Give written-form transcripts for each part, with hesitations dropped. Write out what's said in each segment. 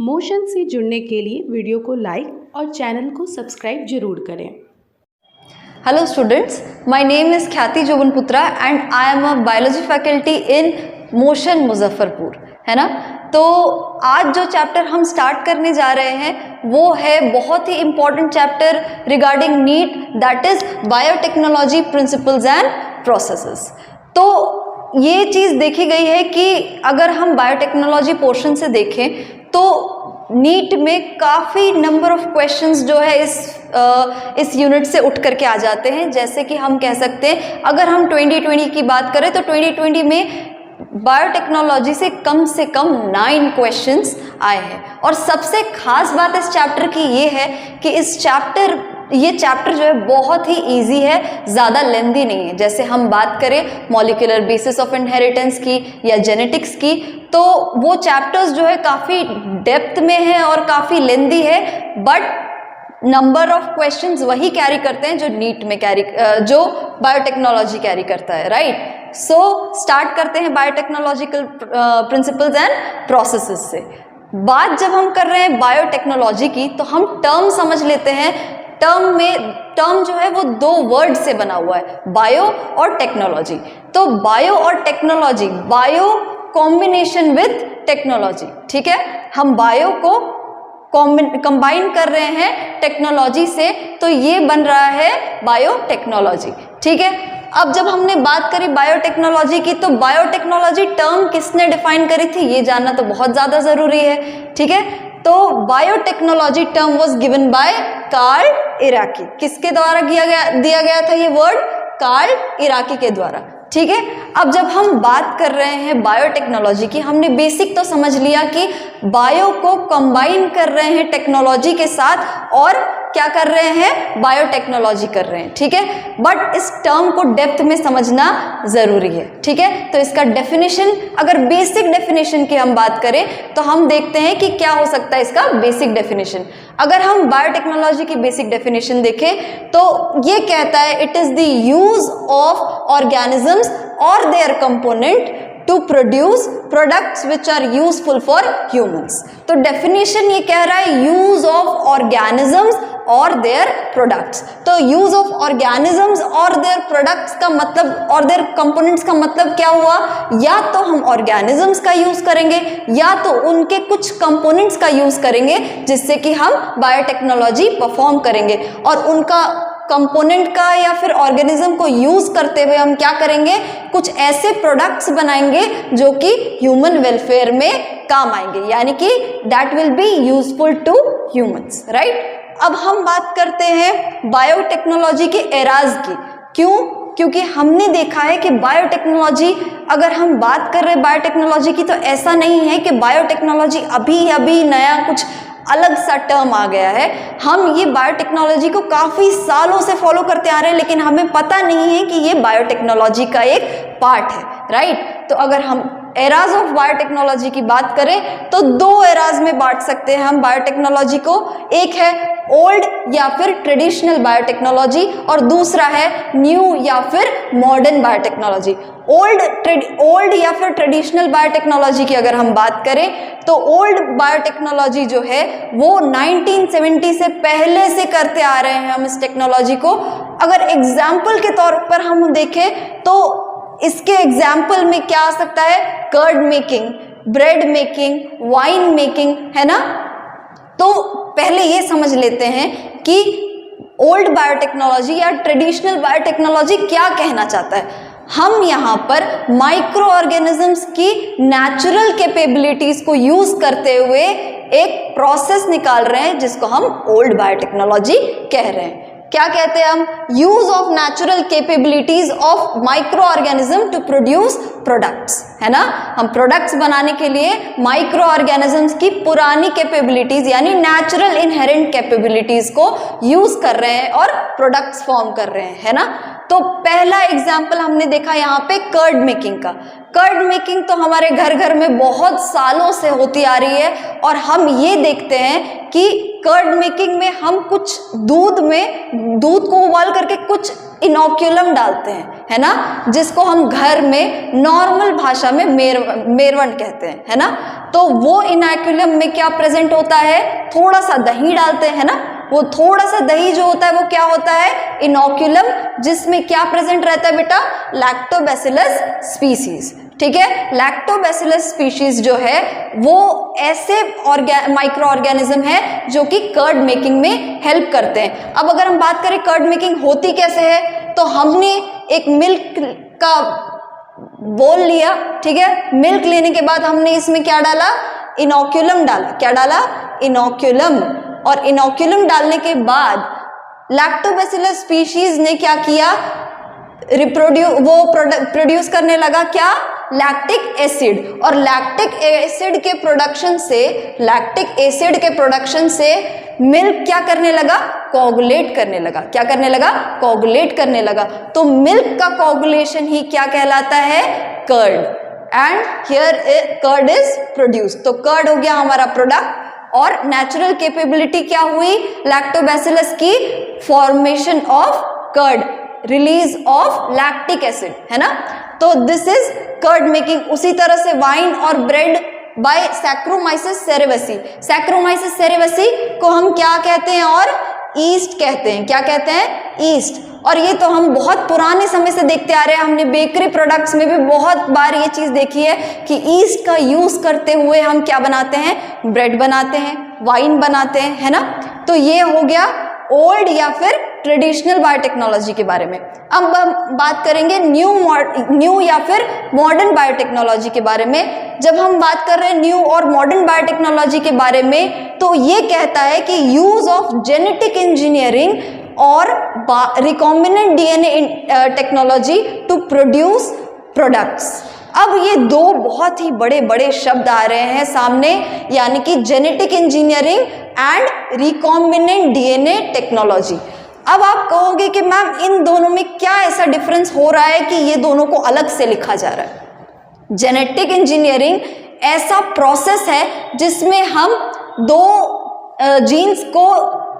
Motion से जुड़ने के लिए वीडियो को लाइक और चैनल को सब्सक्राइब जरूर करें। Hello students, my name is Khyati Jobanputra and I am a biology faculty in motion Muzaffarpur, है ना। तो आज जो चैप्टर हम स्टार्ट करने जा रहे हैं वो है बहुत ही important chapter regarding NEET, that is biotechnology principles and processes. तो ये चीज़ देखी गई है कि अगर हम बायोटेक्नोलॉजी पोर्शन से देखें तो नीट में काफ़ी नंबर ऑफ क्वेश्चंस जो है इस यूनिट से उठ करके आ जाते हैं। जैसे कि हम कह सकते हैं, अगर हम 2020 की बात करें तो 2020 में बायोटेक्नोलॉजी से कम 9 क्वेश्चंस आए हैं। और सबसे खास बात इस चैप्टर की ये है कि ये चैप्टर जो है बहुत ही इजी है, ज़्यादा लेंदी नहीं है। जैसे हम बात करें मॉलिक्यूलर बेसिस ऑफ इनहेरिटेंस की या जेनेटिक्स की, तो वो चैप्टर्स जो है काफ़ी डेप्थ में है और काफ़ी लेंदी है, बट नंबर ऑफ क्वेश्चंस वही कैरी करते हैं जो नीट में जो बायोटेक्नोलॉजी कैरी करता है, राइट। सो स्टार्ट करते हैं बायोटेक्नोलॉजिकल प्रिंसिपल्स एंड प्रोसेसेस से। बात जब हम कर रहे हैं बायोटेक्नोलॉजी की तो हम टर्म समझ लेते हैं। टर्म जो है वो 2 वर्ड से बना हुआ है, बायो और टेक्नोलॉजी। तो बायो और technology, bio combination with technology, ठीक है। हम बायो को कंबाइन कर रहे हैं टेक्नोलॉजी से, तो ये बन रहा है बायोटेक्नोलॉजी, ठीक है। अब जब हमने बात करी बायोटेक्नोलॉजी की, तो बायोटेक्नोलॉजी टर्म किसने डिफाइन करी थी ये जानना तो बहुत ज़्यादा ज़रूरी है, ठीक है। तो biotechnology term was given by Karl Ereky. किसके द्वारा दिया गया था ये वर्ड? कार्ल इराकी के द्वारा, ठीक है। अब जब हम बात कर रहे हैं बायोटेक्नोलॉजी की, हमने बेसिक तो समझ लिया कि बायो को कंबाइन कर रहे हैं टेक्नोलॉजी के साथ और क्या कर रहे हैं, बायोटेक्नोलॉजी कर रहे हैं, ठीक है। बट इस टर्म को डेप्थ में समझना जरूरी है, ठीक है। तो इसका डेफिनेशन, अगर बेसिक डेफिनेशन की हम बात करें तो हम देखते हैं कि क्या हो सकता है इसका बेसिक डेफिनेशन। अगर हम बायोटेक्नोलॉजी की बेसिक डेफिनेशन देखें तो ये कहता है, it is the use of organisms और their component to produce products which are useful for humans. तो डेफिनेशन ये कह रहा है यूज ऑफ ऑर्गेनिजम्स और देयर प्रोडक्ट्स। तो यूज ऑफ ऑर्गेनिजम्स और देयर प्रोडक्ट्स का मतलब, और देयर कंपोनेंट्स का मतलब क्या हुआ? या तो हम ऑर्गेनिजम्स का यूज करेंगे या तो उनके कुछ कंपोनेंट्स का यूज करेंगे जिससे कि हम बायोटेक्नोलॉजी परफॉर्म करेंगे। और उनका कंपोनेंट का या फिर ऑर्गेनिज्म को यूज करते हुए हम क्या करेंगे, कुछ ऐसे प्रोडक्ट्स बनाएंगे जो कि ह्यूमन वेलफेयर में काम आएंगे, यानी कि that will be useful to humans, right. अब हम बात करते हैं बायोटेक्नोलॉजी के एराज की। क्यों? क्योंकि हमने देखा है कि बायोटेक्नोलॉजी, अगर हम बात कर रहे हैं बायोटेक्नोलॉजी की, तो ऐसा नहीं है कि बायोटेक्नोलॉजी अभी नया कुछ अलग सा टर्म आ गया है। हम ये बायोटेक्नोलॉजी को काफ़ी सालों से फॉलो करते आ रहे हैं, लेकिन हमें पता नहीं है कि ये बायोटेक्नोलॉजी का एक पार्ट है, राइट। तो अगर हम एराज ऑफ बायोटेक्नोलॉजी की बात करें तो 2 एराज में बांट सकते हैं हम बायोटेक्नोलॉजी को। एक है ओल्ड या फिर ट्रेडिशनल बायोटेक्नोलॉजी और दूसरा है न्यू या फिर मॉडर्न बायोटेक्नोलॉजी। ओल्ड या फिर ट्रेडिशनल बायोटेक्नोलॉजी की अगर हम बात करें तो ओल्ड बायोटेक्नोलॉजी जो है वो 1970 से पहले से करते आ रहे हैं हम इस टेक्नोलॉजी को। अगर एग्जाम्पल के तौर पर हम देखें तो इसके एग्जाम्पल में क्या आ सकता है, curd making, bread making, wine making, है ना। तो पहले ये समझ लेते हैं कि ओल्ड बायोटेक्नोलॉजी या ट्रेडिशनल बायोटेक्नोलॉजी क्या कहना चाहता है। हम यहाँ पर माइक्रो ऑर्गेनिजम्स की नेचुरल कैपेबिलिटीज को यूज करते हुए एक प्रोसेस निकाल रहे हैं जिसको हम ओल्ड बायोटेक्नोलॉजी कह रहे हैं। क्या कहते हैं हम? Use of natural capabilities of microorganism to produce products, है ना। हम प्रोडक्ट्स बनाने के लिए माइक्रो ऑर्गेनिजम्स की पुरानी कैपेबिलिटीज यानी नेचुरल इनहेरेंट कैपेबिलिटीज को यूज कर रहे हैं और प्रोडक्ट्स फॉर्म कर रहे हैं, है ना। तो पहला एग्जाम्पल हमने देखा यहाँ पे कर्ड मेकिंग का। कर्ड मेकिंग तो हमारे घर घर में बहुत सालों से होती आ रही है और हम ये देखते हैं कि कर्ड मेकिंग में हम कुछ दूध को उबाल करके कुछ इनोक्यूलम डालते हैं, है ना, जिसको हम घर में नॉर्मल भाषा में मेरवन कहते हैं, है ना। तो वो इनोक्यूलम में क्या प्रेजेंट होता है, थोड़ा सा दही डालते हैं ना, वो थोड़ा सा दही जो होता है वो क्या होता है, इनोक्यूलम, जिसमें क्या प्रेजेंट रहता है बेटा, लैक्टोबैसिलस स्पीसीज। ठीक है, लैक्टोबैसिलस स्पीशीज जो है वो ऐसे माइक्रो ऑर्गेनिज्म है जो कि कर्ड मेकिंग में हेल्प करते हैं। अब अगर हम बात करें कर्ड मेकिंग होती कैसे है, तो हमने एक मिल्क का बोल लिया, ठीक है, मिल्क लेने के बाद हमने इसमें क्या डाला, इनोक्यूलम डाला, क्या डाला, इनोक्यूलम, और इनोक्यूलम डालने के बाद लैक्टोबैसिलस स्पीशीज ने क्या किया, प्रोड्यूस करने लगा क्या, लैक्टिक एसिड, और लैक्टिक एसिड के प्रोडक्शन से मिल्क क्या करने लगा, कोगुलेट करने लगा, क्या करने लगा, कोगुलेट करने लगा। तो मिल्क का कोगुलेशन ही क्या कहलाता है, curd, and here curd is produce. तो कर्ड हो गया हमारा प्रोडक्ट, और नेचुरल कैपेबिलिटी क्या हुई, लैक्टोबैसिलस की, formation of curd, release of lactic acid, है ना। तो दिस इज कर्ड मेकिंग। उसी तरह से वाइन और ब्रेड बाय सैक्रोमाइसिस सेरेवेसी, सैक्रोमाइसिस सेरेवेसी को हम क्या कहते हैं, और ईस्ट कहते हैं, क्या कहते हैं, ईस्ट। और ये तो हम बहुत पुराने समय से देखते आ रहे हैं, हमने बेकरी प्रोडक्ट्स में भी बहुत बार ये चीज देखी है कि ईस्ट का यूज करते हुए हम क्या बनाते हैं, ब्रेड बनाते हैं, वाइन बनाते हैं, है ना। तो ये हो गया ओल्ड या फिर ट्रेडिशनल बायोटेक्नोलॉजी के बारे में। अब हम बात करेंगे न्यू या फिर मॉडर्न बायोटेक्नोलॉजी के बारे में। जब हम बात कर रहे हैं न्यू और मॉडर्न बायोटेक्नोलॉजी के बारे में, तो ये कहता है कि यूज ऑफ जेनेटिक इंजीनियरिंग और recombinant DNA technology to produce products. अब ये दो बहुत ही बड़े बड़े शब्द आ रहे हैं सामने, यानी कि genetic engineering and recombinant DNA technology. अब आप कहोगे कि मैम इन दोनों में क्या ऐसा डिफरेंस हो रहा है कि ये दोनों को अलग से लिखा जा रहा है। जेनेटिक इंजीनियरिंग ऐसा प्रोसेस है जिसमें हम दो जीन्स को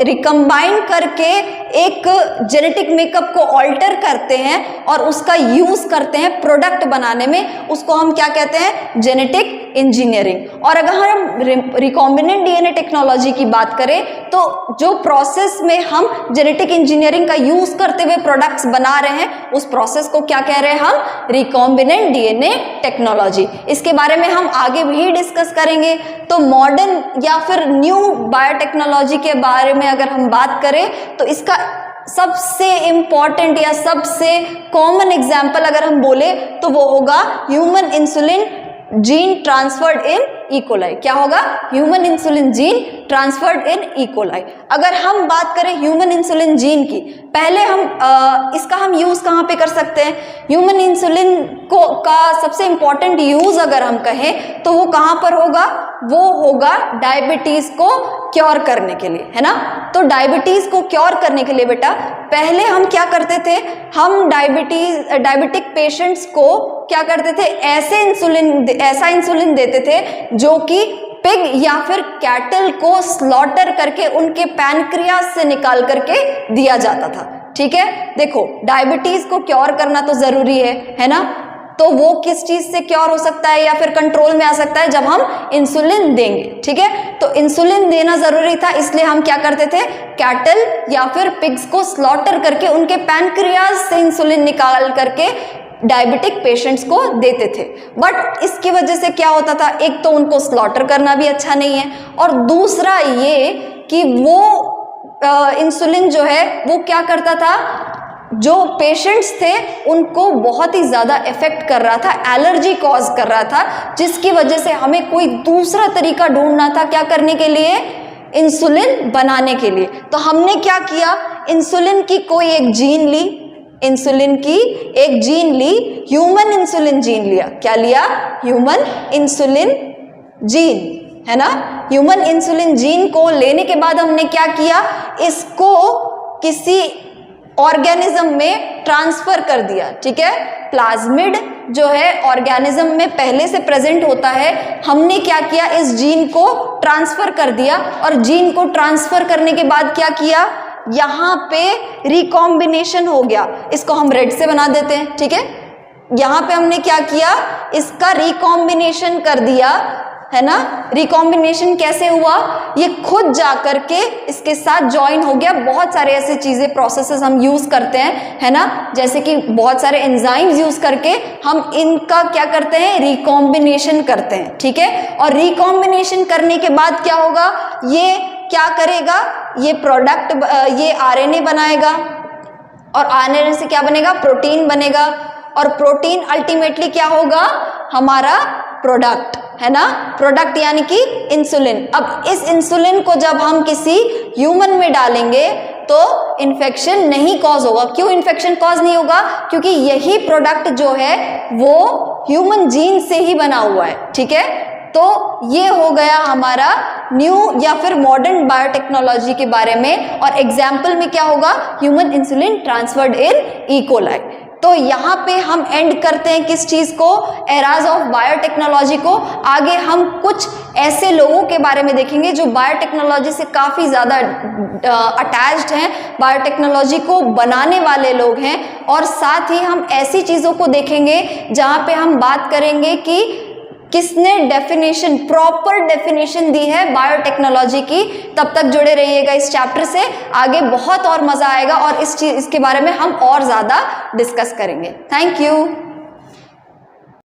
रिकम्बाइन करके एक जेनेटिक मेकअप को ऑल्टर करते हैं और उसका यूज करते हैं प्रोडक्ट बनाने में, उसको हम क्या कहते हैं, जेनेटिक इंजीनियरिंग। और अगर हम रिकॉम्बिनेंट डीएनए टेक्नोलॉजी की बात करें, तो जो प्रोसेस में हम जेनेटिक इंजीनियरिंग का यूज करते हुए प्रोडक्ट्स बना रहे हैं, उस प्रोसेस को क्या कह रहे हैं हम, रिकॉम्बिनेंट डीएनए टेक्नोलॉजी। इसके बारे में हम आगे भी डिस्कस करेंगे। तो मॉडर्न या फिर न्यू बायोटेक्नोलॉजी के बारे में अगर हम बात करें, तो इसका सबसे इंपॉर्टेंट या सबसे कॉमन एग्जाम्पल अगर हम बोले तो वो होगा human insulin gene transferred in E coli. क्या होगा, human insulin gene transferred in E coli. अगर हम बात करें ह्यूमन इंसुलिन जीन की, पहले हम इसका हम यूज कहाँ पे कर सकते हैं, ह्यूमन इंसुलिन को का सबसे इंपॉर्टेंट यूज अगर हम कहें तो वो कहाँ पर होगा, वो होगा डायबिटीज को क्योर करने के लिए, है ना। तो डायबिटीज को क्योर करने के लिए बेटा पहले हम क्या करते थे, हम डायबिटिक पेशेंट्स को क्या करते थे, ऐसा इंसुलिन देते थे जो कि पिग या फिर कैटल को स्लॉटर करके उनके पैनक्रियास से निकाल करके दिया जाता था। ठीक है, देखो डायबिटीज को क्योर करना तो जरूरी है ना। तो वो किस चीज से क्योर हो सकता है या फिर कंट्रोल में आ सकता है, जब हम इंसुलिन देंगे। ठीक है, तो इंसुलिन देना जरूरी था, इसलिए हम क्या करते थे, कैटल या फिर पिग्स को स्लॉटर करके उनके पैनक्रियास से इंसुलिन निकाल करके डायबिटिक पेशेंट्स को देते थे। बट इसकी वजह से क्या होता था, एक तो उनको स्लॉटर करना भी अच्छा नहीं है, और दूसरा ये कि वो इंसुलिन जो है वो क्या करता था, जो पेशेंट्स थे उनको बहुत ही ज़्यादा इफेक्ट कर रहा था, एलर्जी कॉज कर रहा था, जिसकी वजह से हमें कोई दूसरा तरीका ढूंढना था क्या करने के लिए, इंसुलिन बनाने के लिए। तो हमने क्या किया, इंसुलिन की कोई एक जीन ली, इंसुलिन की एक जीन ली, ह्यूमन इंसुलिन जीन लिया। क्या लिया, ह्यूमन इंसुलिन जीन, है ना। ह्यूमन इंसुलिन जीन को लेने के बाद हमने क्या किया, इसको किसी ऑर्गेनिज्म में ट्रांसफर कर दिया। ठीक है, प्लाज्मिड जो है ऑर्गेनिज्म में पहले से प्रेजेंट होता है, हमने क्या किया, इस जीन को ट्रांसफर कर दिया, और जीन को ट्रांसफर करने के बाद क्या किया, यहाँ पे रिकॉम्बिनेशन हो गया। इसको हम रेड से बना देते हैं। ठीक है, यहाँ पे हमने क्या किया, इसका रिकॉम्बिनेशन कर दिया, है ना, रिकॉम्बिनेशन कैसे हुआ, ये खुद जा करके इसके साथ ज्वाइन हो गया। बहुत सारे ऐसे चीजें प्रोसेसेस हम यूज करते हैं, है ना, जैसे कि बहुत सारे एंजाइम्स यूज करके हम इनका क्या करते हैं, रिकॉम्बिनेशन करते हैं, ठीक है। और रिकॉम्बिनेशन करने के बाद क्या होगा, ये क्या करेगा, ये प्रोडक्ट, ये आरएनए बनाएगा और आरएनए से क्या बनेगा, प्रोटीन बनेगा और प्रोटीन अल्टीमेटली क्या होगा, हमारा प्रोडक्ट, है ना, प्रोडक्ट यानी कि इंसुलिन। अब इस इंसुलिन को जब हम किसी ह्यूमन में डालेंगे तो इन्फेक्शन नहीं कॉज होगा। क्यों इन्फेक्शन कॉज नहीं होगा, क्योंकि यही प्रोडक्ट जो है वो ह्यूमन जीन से ही बना हुआ है, ठीक है। तो ये हो गया हमारा न्यू या फिर मॉडर्न बायोटेक्नोलॉजी के बारे में। और एग्जाम्पल में क्या होगा, ह्यूमन इंसुलिन ट्रांसफर्ड इन ई कोलाई। तो यहाँ पे हम एंड करते हैं किस चीज को, एराज ऑफ बायोटेक्नोलॉजी को। आगे हम कुछ ऐसे लोगों के बारे में देखेंगे जो बायोटेक्नोलॉजी से काफी ज्यादा अटैच्ड हैं, बायोटेक्नोलॉजी को बनाने वाले लोग हैं। और साथ ही हम ऐसी चीजों को देखेंगे जहाँ पे हम बात करेंगे कि किसने डेफिनेशन, प्रॉपर डेफिनेशन दी है बायोटेक्नोलॉजी की। तब तक जुड़े रहिएगा इस चैप्टर से, आगे बहुत और मजा आएगा और इसके बारे में हम और ज्यादा डिस्कस करेंगे। Thank you.